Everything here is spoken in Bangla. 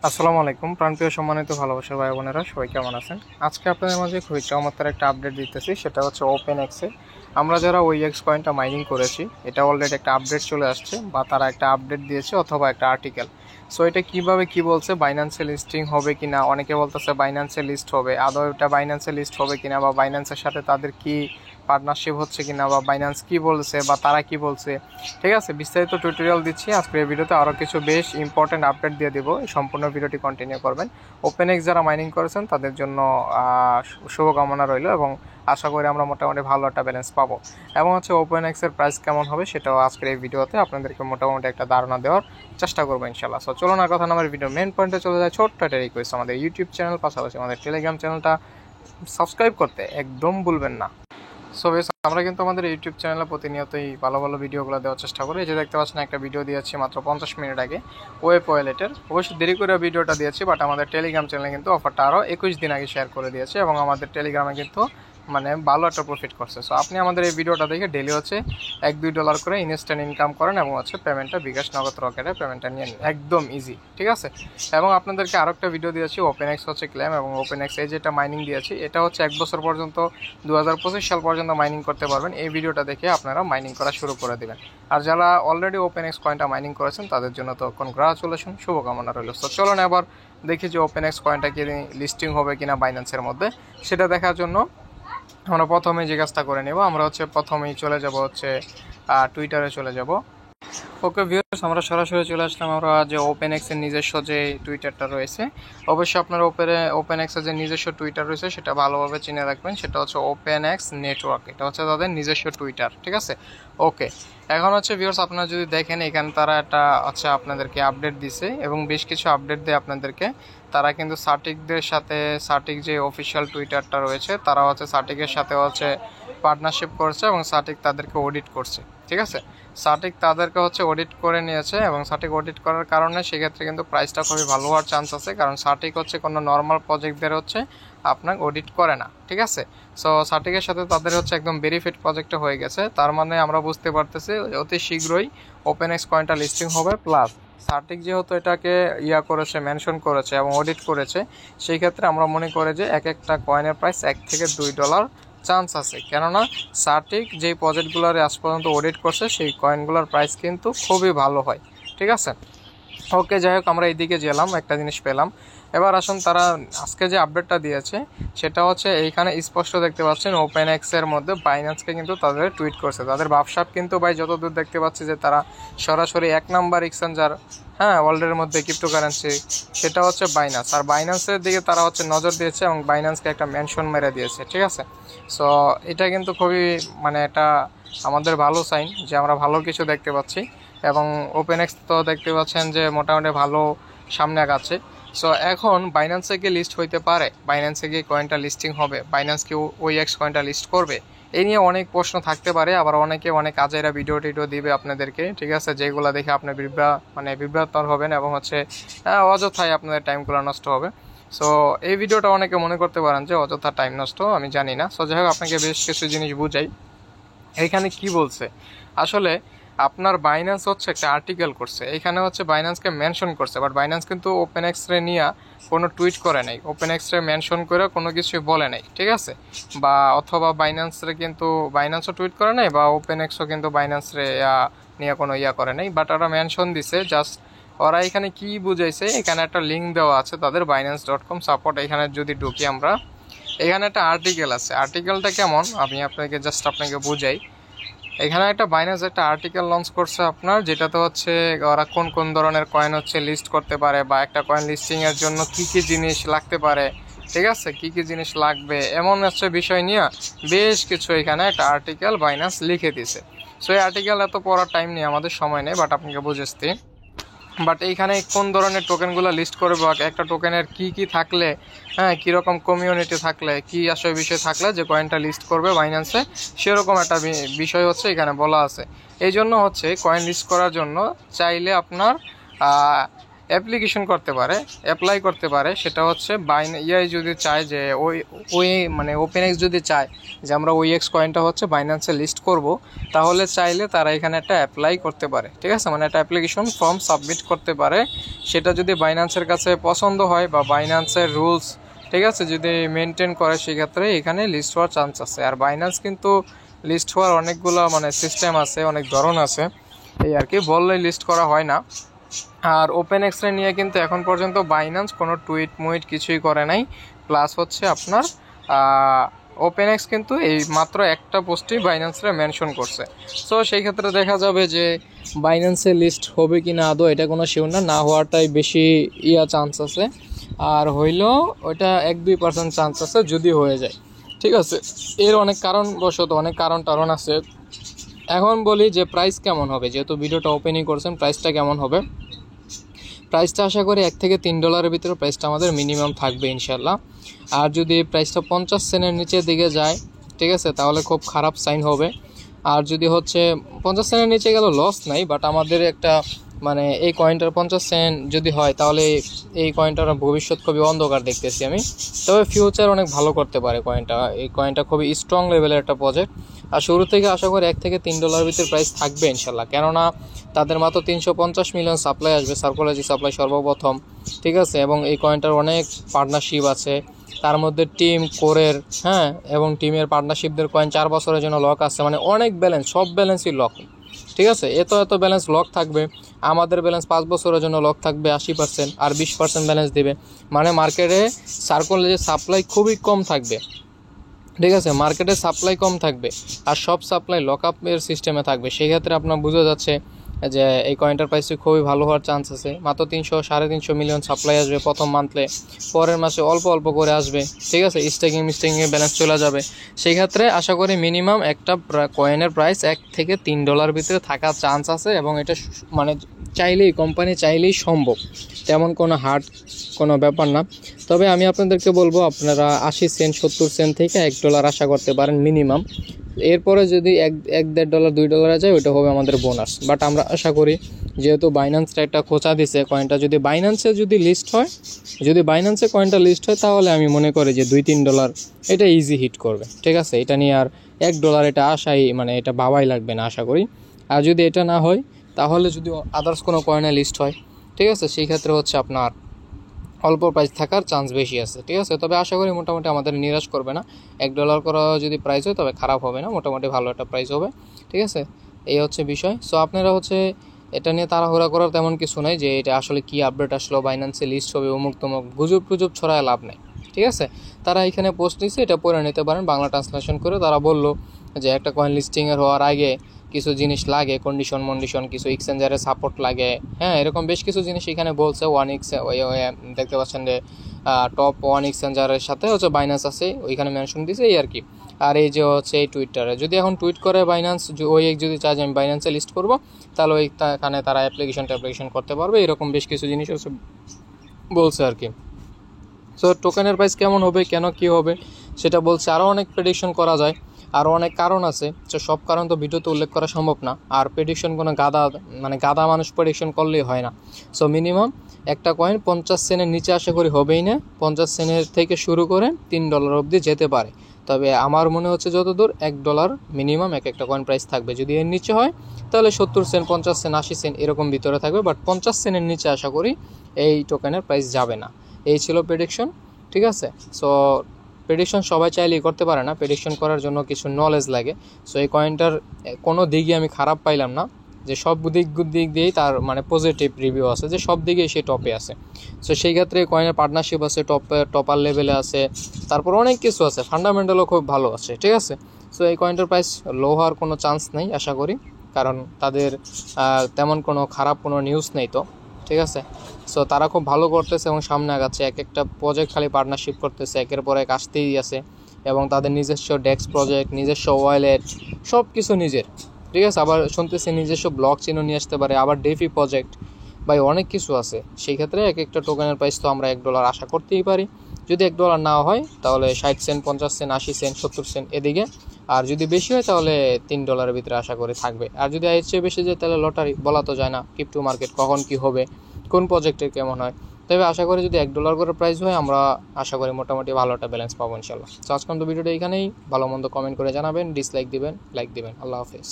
আসসালামু আলাইকুম প্রাণপ্রিয় সম্মানিত ভালোবাসার ভাই বোনেরা, সবাই কেমন আছেন? আজকে আপনাদের মাঝে খুবই চমৎকার একটা আপডেট দিতেছি, সেটা হচ্ছে ওপেন এক্সে আমরা যারা ওইএক্স কয়েনটা মাইনিং করেছি, এটা অলরেডি একটা আপডেট চলে আসছে, বা তারা একটা আপডেট দিয়েছে অথবা একটা আর্টিকেল। সো এটা কিভাবে কি বলছে, বাইন্যান্সে লিস্টিং হবে কিনা, অনেকে বলতেছে বাইন্যান্সে লিস্ট হবে, আদৌ এটা বাইন্যান্সে লিস্ট হবে কিনা, বা বাইন্যান্সের সাথে তাদের কি পার্টনারশিপ হচ্ছে কিনা, বা বাইন্যান্স কি বলছে বা তারা কি বলছে। ঠিক আছে, বিস্তারিত টিউটোরিয়াল দিচ্ছি আজকের এই ভিডিওতে। আরও কিছু বেশ ইম্পর্টেন্ট আপডেট দিয়ে দেবো, সম্পূর্ণ ভিডিওটি কন্টিনিউ করবেন। ওপেন এক্স যারা মাইনিং করেছেন তাদের জন্য শুভকামনা রইল, এবং আশা করি আমরা মোটামুটি ভালো একটা ব্যালেন্স পাবো। এবং হচ্ছে ওপেন এক্সের প্রাইস কেমন হবে সেটাও আজকের এই ভিডিওতে আপনাদেরকে মোটামুটি একটা ধারণা দেওয়ার চেষ্টা করবো ইনশাল্লাহ। সো চলুন আর কথা না, আমার ভিডিও মেন পয়েন্টে চলে যায়। ছোট্ট একটা রিকোয়েস্ট, আমাদের ইউটিউব চ্যানেল পাশাপাশি আমাদের টেলিগ্রাম চ্যানেলটা সাবস্ক্রাইব করতে একদম ভুলবেন না। সো বেশ, আমরা কিন্তু আমাদের ইউটিউব চ্যানেলে প্রতিনিয়তই ভালো ভালো ভিডিওগুলো দেওয়ার চেষ্টা করি। এই যে দেখতে পাচ্ছেন, একটা ভিডিও দিয়েছি মাত্র 50 মিনিট আগে ওয়েব ওয়ালেটের। অবশ্যই দেরি করে ভিডিওটা দিয়েছি, বাট আমাদের টেলিগ্রাম চ্যানেলে কিন্তু অফারটা আরও 21 দিন আগে শেয়ার করে দিয়েছে, এবং আমাদের টেলিগ্রামে কিন্তু ভালো একটা প্রফিট করছে। সো আপনি আমাদের এই ভিডিওটা দেখে ডেলি হচ্ছে $1-2 করে ইনস্ট্যান্ট ইনকাম করেন, এবং হচ্ছে পেমেন্টটা বিকাশ নগদ রকেটে পেমেন্টটা নিয়ে নিন, একদম ইজি। ঠিক আছে, এবং আপনাদেরকে আরও একটা ভিডিও দিয়েছি ওপেন এক্স হচ্ছে ক্লেম, এবং ওপেন এক্স এই যেটা মাইনিং দিয়েছি, এটা হচ্ছে 1 বছর পর্যন্ত 2025 সাল পর্যন্ত মাইনিং করতে পারবেন। এই ভিডিওটা দেখে আপনারা মাইনিং করা শুরু করে দেবেন। আর যারা অলরেডি ওপেন এক্স কয়েনটা মাইনিং করেছেন তাদের জন্য তো কনগ্রাচুলেশন, শুভকামনা রইল। তো চলুন এবার দেখি যে ওপেন এক্স কয়েনটা কি লিস্টিং হবে কিনা বাইন্যান্সের মধ্যে, সেটা দেখার জন্য আমরা প্রথমেই যে কাজটা করে নেব, আমরা হচ্ছে প্রথমেই চলে যাব হচ্ছে টুইটারে চলে যাব। ওকে ভিউয়ার্স, আমরা সরাসরি চলে আসলাম আমরা যে ওপেন এক্সের নিজস্ব যে টুইটারটা রয়েছে। অবশ্যই আপনারা ওপেন এক্সের যে নিজস্ব টুইটার রয়েছে সেটা ভালোভাবে চিনে রাখবেন, সেটা হচ্ছে ওপেন এক্স নেটওয়ার্ক, এটা হচ্ছে তাদের নিজস্ব টুইটার। ঠিক আছে, ওকে। এখন হচ্ছে ভিউয়ার্স, আপনারা যদি দেখেন এখানে তারা একটা হচ্ছে আপনাদেরকে আপডেট দিছে, এবং বেশ কিছু আপডেট দেয় আপনাদেরকে। তারা কিন্তু সাটিকদের সাথে, সাটিক যে অফিসিয়াল টুইটারটা রয়েছে, তারা হচ্ছে সাটিকের সাথে হচ্ছে পার্টনারশিপ করছে, এবং সাটিক তাদেরকে অডিট করছে। ঠিক আছে, সাটিক তাদেরকে হচ্ছে অডিট করে নিয়েছে, এবং সাটিক অডিট করার কারণে সেক্ষেত্রে কিন্তু প্রাইসটা খুবই ভালো হওয়ার চান্স আছে, কারণ সাটিক হচ্ছে কোনো নর্মাল প্রজেক্টদের হচ্ছে আপনার অডিট করে না। ঠিক আছে, সো সাটিকের সাথে তাদের হচ্ছে একদম ভেরিফাইড প্রজেক্টটা হয়ে গেছে, তার মানে আমরা বুঝতে পারতেছি অতি শীঘ্রই ওপেন এক্স কয়েনটা লিস্টিং হবে। প্লাস সাটিক যেহেতু এটাকে করেছে, মেনশন করেছে এবং অডিট করেছে, সেই ক্ষেত্রে আমরা মনে করি যে এক একটা কয়েনের প্রাইস $1 থেকে $2 চান্স আছে, কেননা সাটিক যেই প্রজেক্টগুলোর আজ পর্যন্ত অডিট করছে সেই কয়েনগুলোর প্রাইস কিন্তু খুবই ভালো হয়। ঠিক আছে, ওকে, যাই হোক, আমরা এইদিকে গেলাম, একটা জিনিস পেলাম। এবার আসুন, তারা আজকে যে আপডেটটা দিয়েছে সেটা হচ্ছে এইখানে স্পষ্ট দেখতে পাচ্ছেন ওপেন এক্সের মধ্যে বাইন্যান্সকে কিন্তু তাদের টুইট করছে। তাদের ব্যবসাপ কিন্তু ভাই যতদূর দেখতে পাচ্ছি যে তারা সরাসরি 1 নাম্বার এক্সচেঞ্জার, হ্যাঁ, ওয়ার্ল্ডের মধ্যে ক্রিপ্টোকারেন্সি, সেটা হচ্ছে বাইন্যান্স। আর বাইন্যান্সের দিকে তারা হচ্ছে নজর দিয়েছে এবং বাইন্যান্সকে একটা মেনশন মেরে দিয়েছে। ঠিক আছে, সো এটা কিন্তু খুবই এটা আমাদের ভালো সাইন যে আমরা ভালো কিছু দেখতে পাচ্ছি, এবং ওপেন এক্স তো দেখতে পাচ্ছেন যে মোটামুটি ভালো সামনে আগাচ্ছে। সো এখন বাইন্যান্সে গিয়ে লিস্ট হইতে পারে, বাইন্যান্সে গিয়ে কয়েনটা লিস্টিং হবে, বাইন্যান্স কি ওই এক্স কয়েনটা লিস্ট করবে, এই নিয়ে অনেক প্রশ্ন থাকতে পারে। আবার অনেকে অনেক আজেরা ভিডিও টিডিও দিবে আপনাদেরকে, ঠিক আছে, যেগুলো দেখে আপনি বিভ্রান্তর হবেন, এবং হচ্ছে অযথায় আপনাদের টাইমগুলো নষ্ট হবে। সো এই ভিডিওটা অনেকে মনে করতে পারেন যে অযথা টাইম নষ্ট, আমি জানি না। সো যাই হোক, আপনাকে বেশ কিছু জিনিস বুঝাই। এইখানে কি বলছে আসলে, আপনার বাইন্যান্স হচ্ছে একটা আর্টিকেল করছে, এখানে হচ্ছে বাইন্যান্সকে মেনশন করছে, বাট বাইন্যান্স কিন্তু ওপেন এক্সরে নিয়ে কোনো টুইট করে নাই, ওপেন এক্সরে মেনশন করে কোনো কিছুই বলে নাই। ঠিক আছে, বা অথবা বাইন্যান্সও টুইট করে নাই, বা ওপেন এক্সও কিন্তু বাইন্যান্সরে নিয়ে কোনো করে নাই, বাট ওরা মেনশন দিছে জাস্ট। ওরা এখানে কি বুঝাইছে, এখানে একটা লিঙ্ক দেওয়া আছে তাদের binance.com সাপোর্ট, এখানে যদি ঢুকি আমরা, এখানে একটা আর্টিকেল আছে। আর্টিকেলটা কেমন আমি আপনাকে বুঝাই। এখানে একটা বাইন্যান্স একটা আর্টিকেল লঞ্চ করছে আপনার, যেটাতে হচ্ছে ওরা কোন কোন ধরনের কয়েন হচ্ছে লিস্ট করতে পারে, বা একটা কয়েন লিস্টিংয়ের জন্য কি কি জিনিস লাগতে পারে, ঠিক আছে, কি কি জিনিস লাগবে, এমন হচ্ছে বিষয় নিয়ে বেশ কিছু এখানে একটা আর্টিকেল বাইন্যান্স লিখে দিছে। সো এই আর্টিকেল এত পড়ার টাইম নেই, আমাদের সময় নেই, বাট আপনাকে বুঝেছি। বাট এইখানে কোন ধরনের টোকেনগুলো লিস্ট করবে, একটা টোকেনের কি কি থাকলে, হ্যাঁ, কীরকম কমিউনিটি থাকলে, কি আসলে বিষয় থাকলে যে কয়েনটা লিস্ট করবে বাইন্যান্সে, সেরকম একটা বিষয় হচ্ছে এখানে বলা আছে। এই জন্য হচ্ছে কয়েন লিস্ট করার জন্য চাইলে আপনার অ্যাপ্লিকেশন করতে পারে, অ্যাপ্লাই করতে পারে। সেটা হচ্ছে যদি চায় যে মানে ওপেনএক্স যদি চায় যে আমরা ওইএক্স কয়েনটা হচ্ছে বাইন্যান্সে লিস্ট করব, তাহলে চাইলে তারা এখানে একটা অ্যাপ্লাই করতে পারে, ঠিক আছে, মানে একটা অ্যাপ্লিকেশন ফর্ম সাবমিট করতে পারে। সেটা যদি বাইন্যান্সের কাছে পছন্দ হয় বা বাইন্যান্সের রুলস, ঠিক আছে, যদি মেনটেন করে, সেক্ষেত্রে এখানে লিস্ট হওয়ার চান্স আছে। আর বাইন্যান্স কিন্তু লিস্ট হওয়ার অনেকগুলো মানে সিস্টেম আছে, অনেক ধরন আছে, এই আর কি, বললেই লিস্ট করা হয় না। আর ওপেনএক্স নিয়ে কিন্তু এখন পর্যন্ত বাইন্যান্স কোনো টুইট কিছুই করে নাই। প্লাস হচ্ছে আপনার ওপেনএক্স কিন্তু এই মাত্র একটা পোস্টই বাইন্যান্সে মেনশন করছে। সো সেই ক্ষেত্রে দেখা যাবে যে বাইন্যান্সে লিস্ট হবে কি না আদৌ, এটা কোনো শিওর না, হওয়াটাই বেশি চান্স আছে। আর হইলেও ওইটা 1-2% চান্স আছে যদি হয়ে যায়, ঠিক আছে। এর অনেক কারণবশত অনেক কারণ আছে। এখন বলি যে প্রাইস কেমন হবে, যেহেতু ভিডিওটা ওপেনিং করছেন, প্রাইসটা কেমন হবে। প্রাইসটা আশা করি $1 থেকে $3 ভিতরে প্রাইসটা আমাদের মিনিমাম থাকবে ইনশাল্লাহ। আর যদি প্রাইসটা 50 সেন্টের নিচের দিকে যায়, ঠিক আছে, তাহলে খুব খারাপ সাইন হবে। আর যদি হচ্ছে 50 সেন্টের নিচে গেল লস নাই, বাট আমাদের একটা মানে এই কয়েনটার 50 সেন্ট যদি হয়, তাহলে এই কয়েনটার ভবিষ্যৎ খুবই অন্ধকার দেখতেছি আমি। তবে ফিউচার অনেক ভালো করতে পারে কয়েনটা। এই কয়েনটা খুবই স্ট্রং লেভেলের একটা প্রজেক্ট। আর শুরু থেকে আশা করি $1 থেকে $3 ভিতরে প্রাইস থাকবে ইনশাল্লাহ, কেননা তাদের মাত্র 350 মিলিয়ন সাপ্লাই আসবে, সার্কোলজি সাপ্লাই সর্বপ্রথম, ঠিক আছে। এবং এই কয়েনটার অনেক পার্টনারশিপ আছে, তার মধ্যে টিম কোরের, হ্যাঁ, এবং টিমের পার্টনারশিপদের কয়েন 4 বছরের জন্য লক আছে, মানে অনেক ব্যালেন্স, সব ব্যালেন্সই লক, ঠিক আছে। এত ব্যালেন্স লক থাকবে। আমাদের ব্যালেন্স 5 বছরের জন্য লক থাকবে 80%, আর 20% ব্যালেন্স দেবে। মানে মার্কেটে সার্কোলজি সাপ্লাই খুবই কম থাকবে, ঠিক আছে, মার্কেটে সাপ্লাই কম থাকবে, আর সব সাপ্লাই লক আপের সিস্টেমে থাকবে। সেই ক্ষেত্রে আপনার বোঝা যাচ্ছে যে এই কয়েনটার প্রাইসটি খুবই ভালো হওয়ার চান্স আছে। মাত্র 300-350 মিলিয়ন সাপ্লাই আসবে প্রথম মান্থে, পরের মাসে অল্প করে আসবে, ঠিক আছে, স্টেকিংয়ে ব্যালেন্স চলে যাবে। সেই ক্ষেত্রে আশা করি মিনিমাম একটা কয়েনের প্রাইস $1 থেকে $3 ভিতরে থাকার চান্স আছে। এবং এটা মানে কোম্পানি চাইলেই সম্ভব, তেমন কোনো হার্ড কোনো ব্যাপার না। তবে আমি আপনাদেরকে বলবো, আপনারা 80 সেন্ট, 70 সেন্ট থেকে $1 আশা করতে পারেন মিনিমাম। এরপরে যদি $1-1.5 $2 যায়, ওইটা হবে আমাদের বোনাস। বাট আমরা আশা করি, যেহেতু বাইন্যান্সটা একটা খোঁচা দিছে, কয়েনটা যদি বাইন্যান্সে লিস্ট হয়, যদি বাইন্যান্সে কয়েনটা লিস্ট হয়, তাহলে আমি মনে করি যে $2-3 এটা ইজি হিট করবে, ঠিক আছে। এটা নিয়ে আর $1 এটা আশাই, মানে এটা ভাবাই লাগবে না আশা করি। আর যদি এটা না হয়, তাহলে যদি আদার্স কোনো কয়েনে লিস্ট হয়, ঠিক আছে, সেই ক্ষেত্রে হচ্ছে আপনার অল্প প্রাইস থাকার চান্স বেশি আছে, ঠিক আছে। তবে আশা করি মোটামুটি আমাদের নিরাশ করবে না। $1 করা যদি প্রাইস হয়, তবে খারাপ হবে না, মোটামুটি ভালো একটা প্রাইস হবে, ঠিক আছে। এই হচ্ছে বিষয়। সো আপনারা হচ্ছে এটা নিয়ে তাড়াহুড়া করার তেমন কিছু নাই যে এটা আসলে কি আপডেট আসলো, বাইন্যান্সে লিস্ট হবে, অমুক তমুক গুজব ছড়ায় লাভ নেই, ঠিক আছে। তারা এখানে পোস্ট দিচ্ছে, এটা পড়ে নিতে পারেন বাংলা ট্রান্সলেশন করে। তারা বললো যে একটা কয়েন লিস্টিংয়ের হওয়ার আগে কিছু জিনিস লাগে, কন্ডিশন কিছু এক্সচেঞ্জারের সাপোর্ট লাগে, হ্যাঁ, এরকম বেশ কিছু জিনিস এখানে বলছে। দেখতে পাচ্ছেন যে টপ 1 এক্সচেঞ্জারের সাথে হচ্ছে বাইন্যান্স আছে, ওইখানে মেনশন দিছে, এই আর কি। আর এই যে হচ্ছে এই টুইটারে যদি এখন টুইট করে বাইন্যান্স, যদি চায় যে আমি বাইন্যান্সে লিস্ট করবো, তাহলে ওইখানে তারা অ্যাপ্লিকেশন করতে পারবে, এরকম বেশ কিছু জিনিস হচ্ছে বলছে আর কি। সো টোকেনের প্রাইস কেমন হবে, কেন কি হবে সেটা বলছে। আরও অনেক প্রেডিকশন করা যায়, আরও অনেক কারণ আছে, তো সব কারণ তো ভিডিওতে উল্লেখ করা সম্ভব না। আর প্রেডিকশন কোনো গাদা মানুষ প্রেডিকশন করলেই হয় না। সো মিনিমাম একটা কয়েন 50 সেন্টের নিচে আশা করি হবেই না। 50 সেন্টের থেকে শুরু করে $3 অবধি যেতে পারে। তবে আমার মনে হচ্ছে যতদূর $1 মিনিমাম একটা কয়েন প্রাইস থাকবে। যদি এর নিচে হয়, তাহলে 70 সেন্ট, 50 সেন্ট, 80 সেন্ট এরকম ভিতরে থাকবে। বাট 50 সেন্টের নিচে আশা করি এই টোকেনের প্রাইস যাবে না। এই ছিল প্রেডিকশন, ঠিক আছে। সো প্রেডিকশন সবাই চাইলেই করতে পারে না, প্রেডিকশন করার জন্য কিছু নলেজ লাগে। সো এই কয়েনটার কোনো দিকই আমি খারাপ পাইলাম না, যে সব দিক দিয়েই তার মানে পজিটিভ রিভিউ আছে, যে সব দিকেই সে টপে আছে। সো সেই ক্ষেত্রে কয়েনের পার্টনারশিপ আছে, টপার লেভেলে আছে, তারপর অনেক কিছু আছে, ফান্ডামেন্টালও খুব ভালো আছে, ঠিক আছে। সো এই কয়েনটার প্রাইস লো হওয়ার কোনো চান্স নেই আশা করি, কারণ তাদের তেমন কোনো খারাপ কোনো নিউজ নেই তো, ঠিক আছে। সো তারা খুব ভালো করতেছে এবং সামনে আগাচ্ছে, একটা প্রজেক্ট খালি পার্টনারশিপ করতেছে, একের পর এক আসতেই আছে। এবং তাদের নিজস্ব ডেক্স প্রজেক্ট, নিজস্ব ওয়ালেট, সব কিছু নিজের, ঠিক আছে। আবার শুনতেছি নিজস্ব ব্লক চেনও নিয়ে আসতে পারে, আবার ডেফি প্রজেক্ট, ভাই অনেক কিছু আছে। সেই ক্ষেত্রে একটা টোকেনের প্রাইস তো আমরা $1 আশা করতেই পারি। যদি $1 না হয়, তাহলে 60 সেন্ট, 50 সেন্ট, 80 সেন্ট, 70 সেন্ট এদিকে। আর যদি বেশি হয়, তাহলে $3 ভিতরে আশা করে থাকবে। আর যদি এর চেয়ে বেশি যায়, তাহলে লটারি, বলা তো যায় না, ক্রিপ্টো মার্কেট কখন কি হবে, কোন প্রজেক্টের কেমন হয়। তবে আশা করি যদি $1 করে প্রাইস হয় আমরা আশা করি মোটামুটি ভালো একটা ব্যালেন্স পাবো ইনশাল্লাহ। তো আজকে ভিডিওটা এইখানেই, ভালো মন্দ কমেন্ট করে জানাবেন, ডিসলাইক দিবেন, লাইক দিবেন। আল্লাহ হাফেজ।